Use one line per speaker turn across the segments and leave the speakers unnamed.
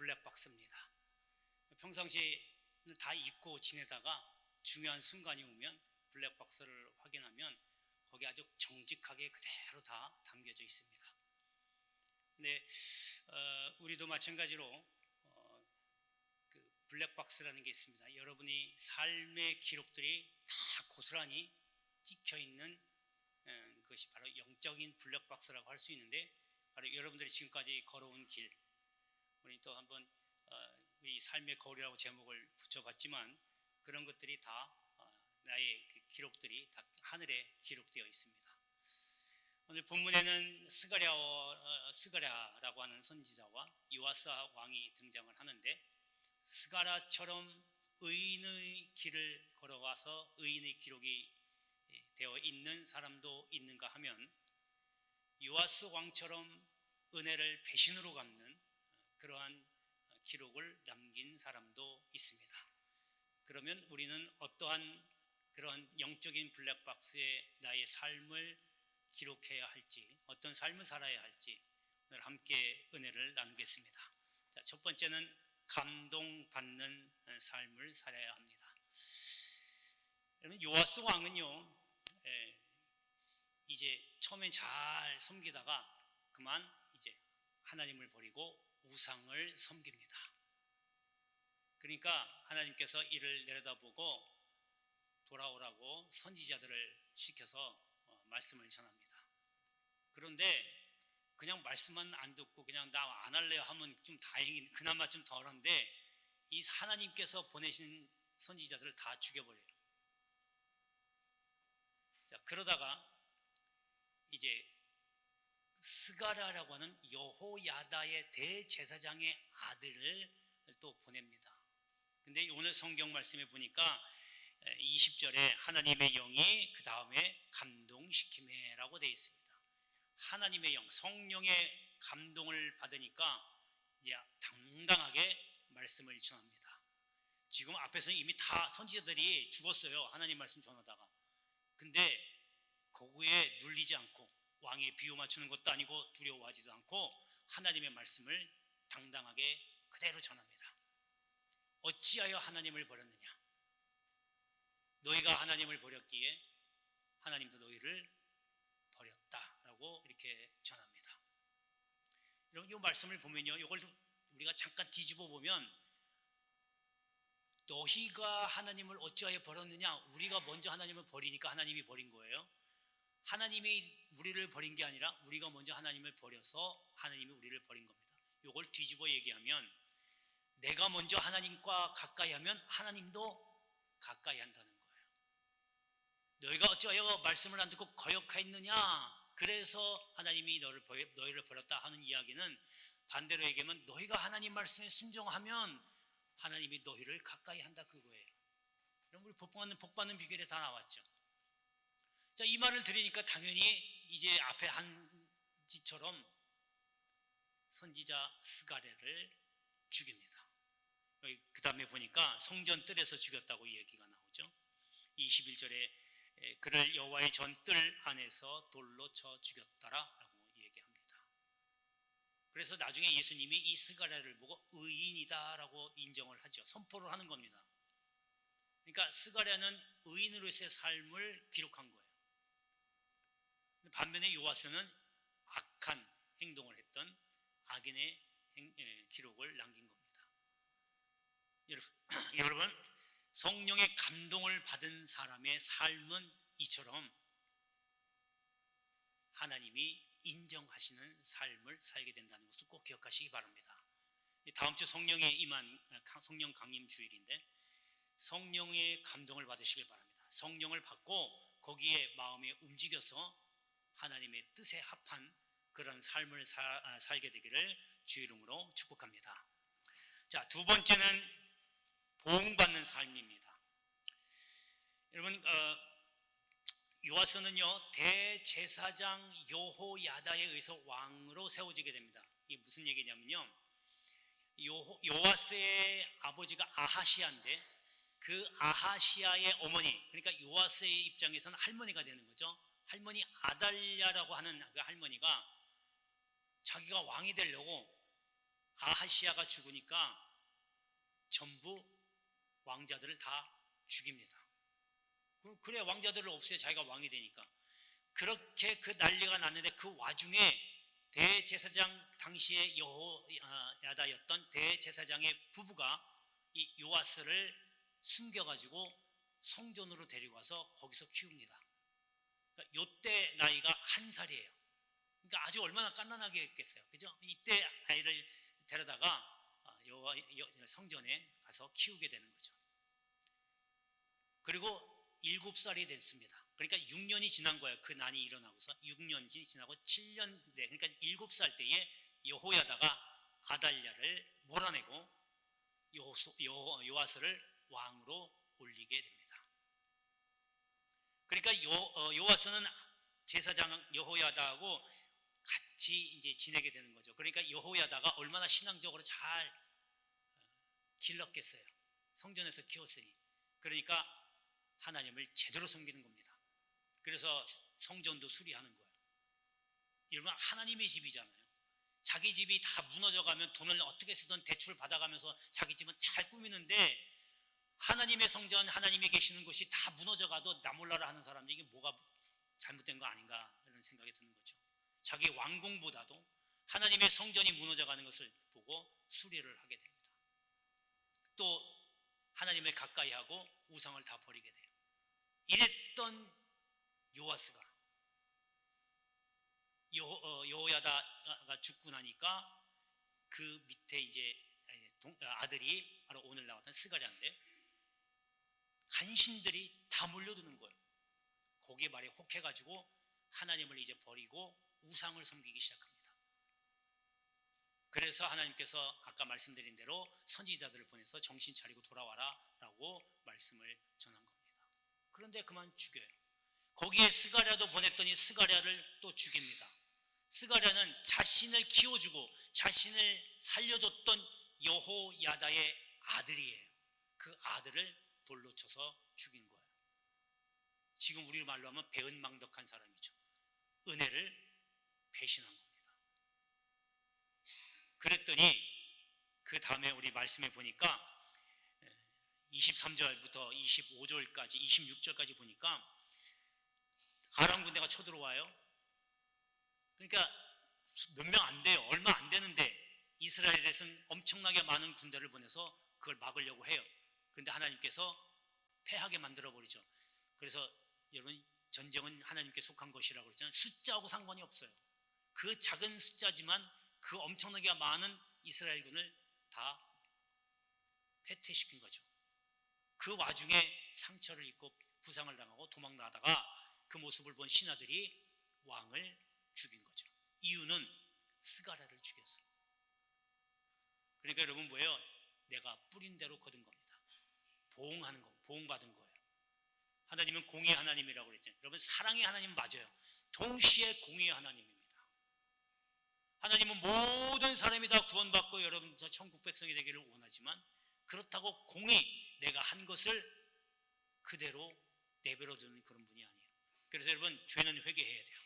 블랙박스입니다. 평상시에 다 잊고 지내다가 중요한 순간이 오면 블랙박스를 확인하면 거기 아주 정직하게 그대로 다 담겨져 있습니다. 근데 우리도 마찬가지로 그 블랙박스라는 게 있습니다. 여러분이 삶의 기록들이 다 고스란히 찍혀 있는 그것이 바로 영적인 블랙박스라고 할 수 있는데, 바로 여러분들이 지금까지 걸어온 길, 우리 또 한번 우리 삶의 거울이라고 제목을 붙여봤지만 그런 것들이 다 나의 그 기록들이 다 하늘에 기록되어 있습니다. 오늘 본문에는 스가랴라고 하는 선지자와 요아스 왕이 등장을 하는데, 스가랴처럼 의인의 길을 걸어와서 의인의 기록이 되어 있는 사람도 있는가 하면, 요아스 왕처럼 은혜를 배신으로 갚는 그러한 기록을 남긴 사람도 있습니다. 그러면 우리는 어떠한 그러한 영적인 블랙박스에 나의 삶을 기록해야 할지, 어떤 삶을 살아야 할지 오늘 함께 은혜를 나누겠습니다. 자, 첫 번째는 감동받는 삶을 살아야 합니다. 여러분, 요아스 왕은요, 이제 처음엔 잘 섬기다가 그만 이제 하나님을 버리고 우상을 섬깁니다. 그러니까 하나님께서 이를 내려다보고 돌아오라고 선지자들을 시켜서 말씀을 전합니다. 그런데 그냥 말씀만 안 듣고 그냥 나 안 할래요 하면 좀 다행히 그나마 좀 덜한데, 이 하나님께서 보내신 선지자들을 다 죽여버려요. 자, 그러다가 이제 스가랴라고 하는 여호야다의 대제사장의 아들을 또 보냅니다. 근데 오늘 성경 말씀에 보니까 20절에 하나님의 영이 그 다음에 감동시키매라고 되어 있습니다. 하나님의 영, 성령의 감동을 받으니까 이제 당당하게 말씀을 전합니다. 지금 앞에서는 이미 다 선지자들이 죽었어요. 하나님 말씀 전하다가. 근데 거기에 눌리지 않고 왕의 비유 맞추는 것도 아니고 두려워하지도 않고 하나님의 말씀을 당당하게 그대로 전합니다. 어찌하여 하나님을 버렸느냐? 너희가 하나님을 버렸기에 하나님도 너희를 버렸다라고 이렇게 전합니다. 여러분, 이 말씀을 보면요, 이걸 우리가 잠깐 뒤집어 보면, 너희가 하나님을 어찌하여 버렸느냐? 우리가 먼저 하나님을 버리니까 하나님이 버린 거예요. 하나님이 우리를 버린 게 아니라 우리가 먼저 하나님을 버려서 하나님이 우리를 버린 겁니다. 이걸 뒤집어 얘기하면, 내가 먼저 하나님과 가까이 하면 하나님도 가까이 한다는 거예요. 너희가 어찌하여 말씀을 안 듣고 거역하였느냐? 그래서 하나님이 너희를 버렸다 하는 이야기는, 반대로 얘기하면 너희가 하나님 말씀에 순종하면 하나님이 너희를 가까이 한다, 그거예요. 그럼 우리 복 받는 비결이 다 나왔죠. 자, 이 말을 들으니까 당연히 이제 앞에 한 지처럼 선지자 스가랴를 죽입니다. 그 다음에 보니까 성전 뜰에서 죽였다고 얘기가 나오죠. 21절에 그를 여호와의 전뜰 안에서 돌로 쳐 죽였다라고 얘기합니다. 그래서 나중에 예수님이 이 스가랴를 보고 의인이다라고 인정을 하죠. 선포를 하는 겁니다. 그러니까 스가랴는 의인으로서의 삶을 기록한 거예요. 반면에 요아스는 악한 행동을 했던 악인의 기록을 남긴 겁니다. 여러분, 성령의 감동을 받은 사람의 삶은 이처럼 하나님이 인정하시는 삶을 살게 된다는 것을 꼭 기억하시기 바랍니다. 다음 주 성령에 임한 성령 강림 주일인데, 성령의 감동을 받으시길 바랍니다. 성령을 받고 거기에 마음에 움직여서 하나님의 뜻에 합한 그런 삶을 살게 되기를 주 이름으로 축복합니다. 자, 두 번째는 보응받는 삶입니다. 여러분, 요아스는요, 대제사장 여호야다에 의해서 왕으로 세워지게 됩니다. 이게 무슨 얘기냐면요, 요아스의 아버지가 아하시아인데 그 아하시아의 어머니, 그러니까 요아스의 입장에서는 할머니가 되는 거죠. 할머니 아달랴라고 하는 그 할머니가 자기가 왕이 되려고 아하시아가 죽으니까 전부 왕자들을 다 죽입니다. 그래 왕자들을 없애 자기가 왕이 되니까. 그렇게 그 난리가 났는데 그 와중에 대제사장 당시에 여호야다였던 대제사장의 부부가 이 요아스를 숨겨가지고 성전으로 데리고 와서 거기서 키웁니다. 그러니까 요때 나이가 1살이에요. 그러니까 아주 얼마나 깐난하게 했겠어요. 그죠? 이때 아이를 데려다가 성전에 가서 키우게 되는 거죠. 그리고 7살이 됐습니다. 그러니까 6년이 지난 거예요. 그 난이 일어나고서 6년이 지나고 7년 돼. 그러니까 7살 때에 여호야다가 아달랴를 몰아내고 요아스를 왕으로 올리게 됩니다. 그러니까 요아스는 제사장 여호야다하고 같이 이제 지내게 되는 거죠. 그러니까 여호야다가 얼마나 신앙적으로 잘 길렀겠어요. 성전에서 키웠으니. 그러니까 하나님을 제대로 섬기는 겁니다. 그래서 성전도 수리하는 거예요. 여러분 하나님의 집이잖아요. 자기 집이 다 무너져가면 돈을 어떻게 쓰든 대출을 받아가면서 자기 집은 잘 꾸미는데 하나님의 성전, 하나님이 계시는 곳이 다 무너져가도 나 몰라라 하는 사람들이 이게 뭐가 잘못된 거 아닌가 이런 생각이 드는 거죠. 자기 왕궁보다도 하나님의 성전이 무너져가는 것을 보고 수리를 하게 됩니다. 또 하나님을 가까이 하고 우상을 다 버리게 돼요. 이랬던 요아스가 여호야다가 죽고 나니까 그 밑에 이제 아들이 바로 오늘 나왔던 스가랴인데 간신들이 다 몰려드는 거예요. 거기에 말에 혹해가지고 하나님을 이제 버리고 우상을 섬기기 시작합니다. 그래서 하나님께서 아까 말씀드린 대로 선지자들을 보내서 정신 차리고 돌아와라 라고 말씀을 전한 겁니다. 그런데 그만 죽여요. 거기에 스가랴도 보냈더니 스가랴를 또 죽입니다. 스가랴는 자신을 키워주고 자신을 살려줬던 여호야다의 아들이에요. 그 아들을 돌로 쳐서 죽인 거예요. 지금 우리 말로 하면 배은망덕한 사람이죠. 은혜를 배신한 겁니다. 그랬더니 그 다음에 우리 말씀에 보니까 23절부터 25절까지 26절까지 보니까 아람 군대가 쳐들어와요. 그러니까 몇 명 안 돼요. 얼마 안 되는데 이스라엘에서는 엄청나게 많은 군대를 보내서 그걸 막으려고 해요. 그런데 하나님께서 패하게 만들어버리죠. 그래서 여러분 전쟁은 하나님께 속한 것이라고 그랬잖아요. 숫자하고 상관이 없어요. 그 작은 숫자지만 그 엄청나게 많은 이스라엘군을 다 패퇴시킨 거죠. 그 와중에 상처를 입고 부상을 당하고 도망나다가 그 모습을 본 신하들이 왕을 죽인 거죠. 이유는 스가랴를 죽였어요. 그러니까 여러분 뭐예요? 내가 뿌린 대로 거둔 겁니다. 보응하는 거, 보응받은 거예요. 하나님은 공의의 하나님이라고 그랬잖아요. 여러분 사랑의 하나님 맞아요. 동시에 공의의 하나님입니다. 하나님은 모든 사람이 다 구원받고 여러분 저 천국 백성이 되기를 원하지만 그렇다고 공의, 내가 한 것을 그대로 내버려두는 그런 분이 아니에요. 그래서 여러분 죄는 회개해야 돼요.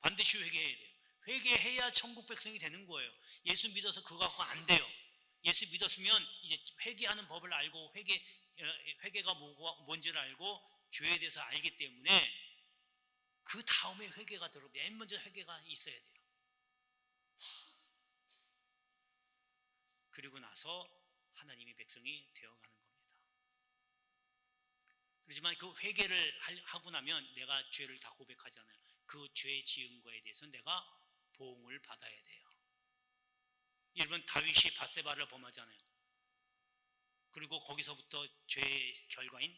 반드시 회개해야 돼요. 회개해야 천국 백성이 되는 거예요. 예수 믿어서 그거 갖고 안 돼요. 예수 믿었으면 이제 회개하는 법을 알고 회개가 뭔지를 알고 죄에 대해서 알기 때문에 그 다음에 회개가 들어. 맨 먼저 회개가 있어야 돼요. 그리고 나서 하나님의 백성이 되어가는 겁니다. 그렇지만 그 회개를 하고 나면 내가 죄를 다 고백하잖아요. 그 죄 지은 거에 대해서 내가 보응을 받아야 돼요. 여러분 다윗이 밧세바를 범하잖아요. 그리고 거기서부터 죄의 결과인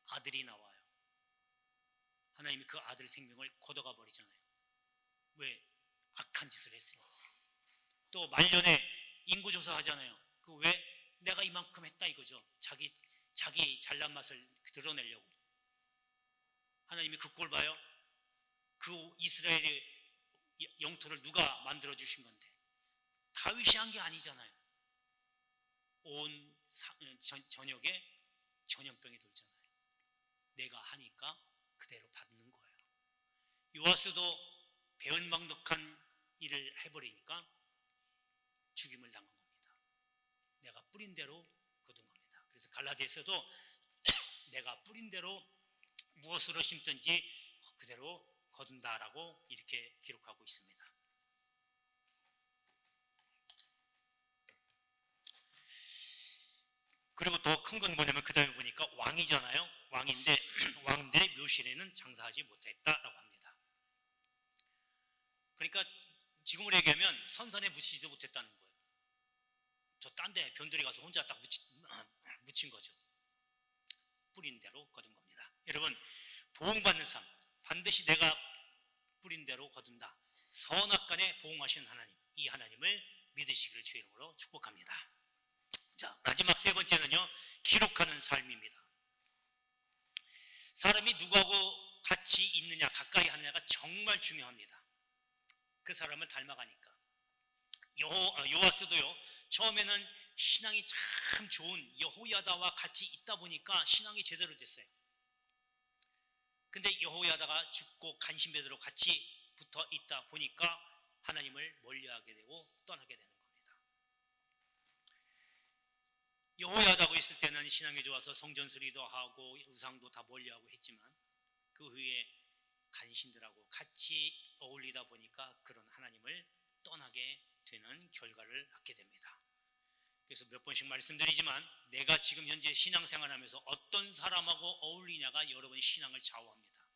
아들이 나와요. 하나님이 그 아들 생명을 걷어가 버리잖아요. 왜? 악한 짓을 했으니까. 또 말년에 인구조사 하잖아요. 그 왜? 내가 이만큼 했다 이거죠. 자기 잘난 맛을 드러내려고. 하나님이 그 꼴 봐요. 그 이스라엘의 영토를 누가 만들어 주신 건데 다윗이 한 게 아니잖아요. 온 전역에 전염병이 돌잖아요. 내가 하니까 그대로 받는 거예요. 요아스도 배은망덕한 일을 해버리니까 죽임을 당한 겁니다. 내가 뿌린 대로 거둔 겁니다. 그래서 갈라디아서도 내가 뿌린 대로 무엇으로 심든지 그대로 거둔다라고 이렇게 기록하고 있습니다. 그리고 더 큰 건 뭐냐면 그 다음에 보니까 왕이잖아요. 왕인데 왕들의 묘실에는 장사하지 못했다라고 합니다. 그러니까 지금으로 얘기하면 선산에 묻히지도 못했다는 거예요. 저 딴 데 변두리 가서 혼자 딱 묻힌 거죠. 뿌린 대로 거둔 겁니다. 여러분, 보응받는 삶, 반드시 내가 뿌린 대로 거둔다. 선악간에 보응하시는 하나님, 이 하나님을 믿으시기를 주의 이름으로 축복합니다. 자, 마지막 세 번째는요, 기록하는 삶입니다. 사람이 누구하고 같이 있느냐, 가까이 하느냐가 정말 중요합니다. 그 사람을 닮아가니까. 요아스도요, 처음에는 신앙이 참 좋은 여호야다와 같이 있다 보니까 신앙이 제대로 됐어요. 근데 여호야다가 죽고 간신배대로 같이 붙어 있다 보니까 하나님을 멀리하게 되고 떠나게 되는 겁니다. 여호야다고 있을 때는 신앙이 좋아서 성전 수리도 하고 우상도 다 멀리하고 했지만 그 후에 간신들하고 같이 어울리다 보니까 그런 하나님을 떠나게 되는 결과를 낳게 됩니다. 그래서 몇 번씩 말씀드리지만 내가 지금 현재 신앙생활하면서 어떤 사람하고 어울리냐가 여러분의 신앙을 좌우합니다.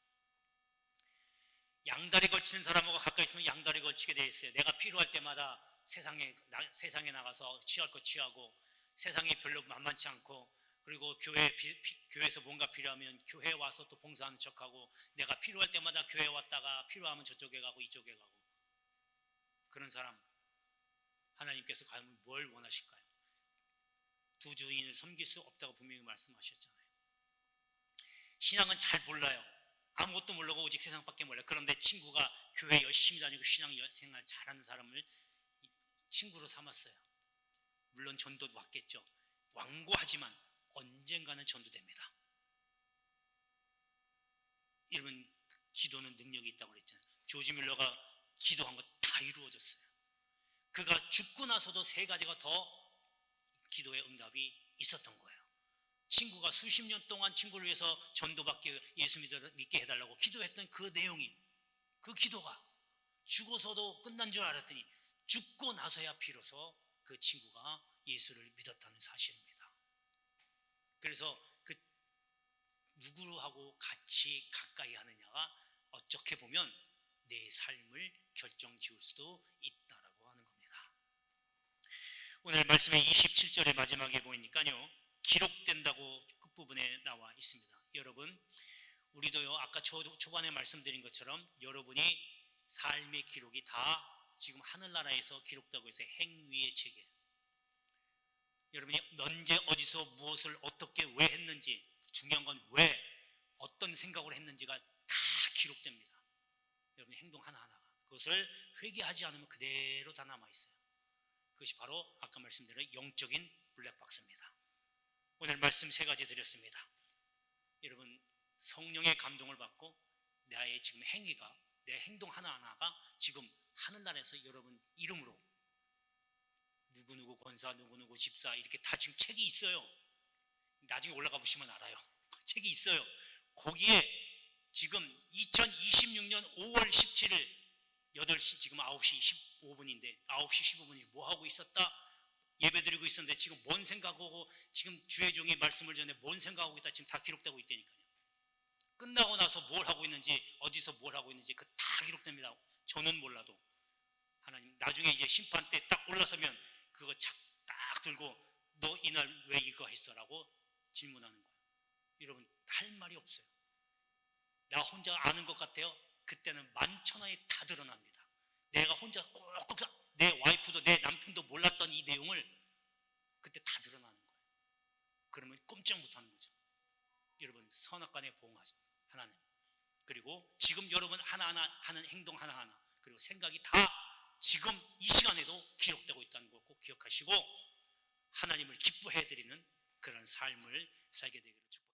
양다리 걸치는 사람하고 가까이 있으면 양다리 걸치게 돼 있어요. 내가 필요할 때마다 세상에 나가서 취할 거 취하고 세상이 별로 만만치 않고 그리고 교회에서 뭔가 필요하면 교회에 와서 또 봉사하는 척하고 내가 필요할 때마다 교회에 왔다가 필요하면 저쪽에 가고 이쪽에 가고 그런 사람 하나님께서 과연 뭘 원하실까요? 두 주인을 섬길 수 없다고 분명히 말씀하셨잖아요. 신앙은 잘 몰라요. 아무것도 모르고 오직 세상밖에 몰라요. 그런데 친구가 교회 열심히 다니고 신앙생활 잘하는 사람을 친구로 삼았어요. 물론 전도도 왔겠죠. 완고하지만 언젠가는 전도됩니다. 여러분, 기도는 능력이 있다고 그랬잖아요. 조지 밀러가 기도한 거 다 이루어졌어요. 그가 죽고 나서도 3가지가 더 기도의 응답이 있었던 거예요. 친구가 수십 년 동안 친구를 위해서 전도받게 예수 믿게 해달라고 기도했던 그 내용이 그 기도가 죽어서도 끝난 줄 알았더니 죽고 나서야 비로소 그 친구가 예수를 믿었다는 사실입니다. 그래서 그 누구하고 같이 가까이 하느냐가 어떻게 보면 내 삶을 결정지을 수도 있다라고 하는 겁니다. 오늘 말씀의 27절의 마지막에 보니까요, 기록된다고 끝부분에 나와 있습니다. 여러분, 우리도요, 아까 초반에 말씀드린 것처럼 여러분이 삶의 기록이 다 지금 하늘나라에서 기록되고 있어요. 행위의 책에. 여러분이 언제 어디서 무엇을 어떻게 왜 했는지, 중요한 건 왜 어떤 생각으로 했는지가 다 기록됩니다. 여러분의 행동 하나하나가. 그것을 회개하지 않으면 그대로 다 남아있어요. 그것이 바로 아까 말씀드린 영적인 블랙박스입니다. 오늘 말씀 3가지 드렸습니다. 여러분, 성령의 감동을 받고 나의 지금 행위가, 내 행동 하나하나가 지금 하늘나라에서 여러분 이름으로 누구누구 권사, 누구누구 집사 이렇게 다 지금 책이 있어요. 나중에 올라가 보시면 알아요. 책이 있어요. 거기에 지금 2026년 5월 17일 8시, 지금 9시 15분인데 9시 15분이 뭐하고 있었다? 예배드리고 있었는데 지금 뭔 생각하고 지금 주의 종이 말씀을 전해 뭔 생각하고 있다 지금 다 기록되고 있다니까요. 끝나고 나서 뭘 하고 있는지 어디서 뭘 하고 있는지 그 다 기록됩니다. 저는 몰라도 하나님 나중에 이제 심판 때 딱 올라서면 그거 딱 들고 너 이날 왜 이거 했어? 라고 질문하는 거예요. 여러분, 할 말이 없어요. 나 혼자 아는 것 같아요. 그때는 만천하에 다 드러납니다. 내가 혼자 꼭꼭 내 와이프도 내 남편도 몰랐던 이 내용을 그때 다 드러나는 거예요. 그러면 꼼짝 못하는 거죠. 여러분, 선악간에 보응하신 하나님, 그리고 지금 여러분 하나하나 하는 행동 하나하나 그리고 생각이 다 지금 이 시간에도 기록되고 있다는 걸 꼭 기억하시고 하나님을 기뻐해드리는 그런 삶을 살게 되기를 축복합니다.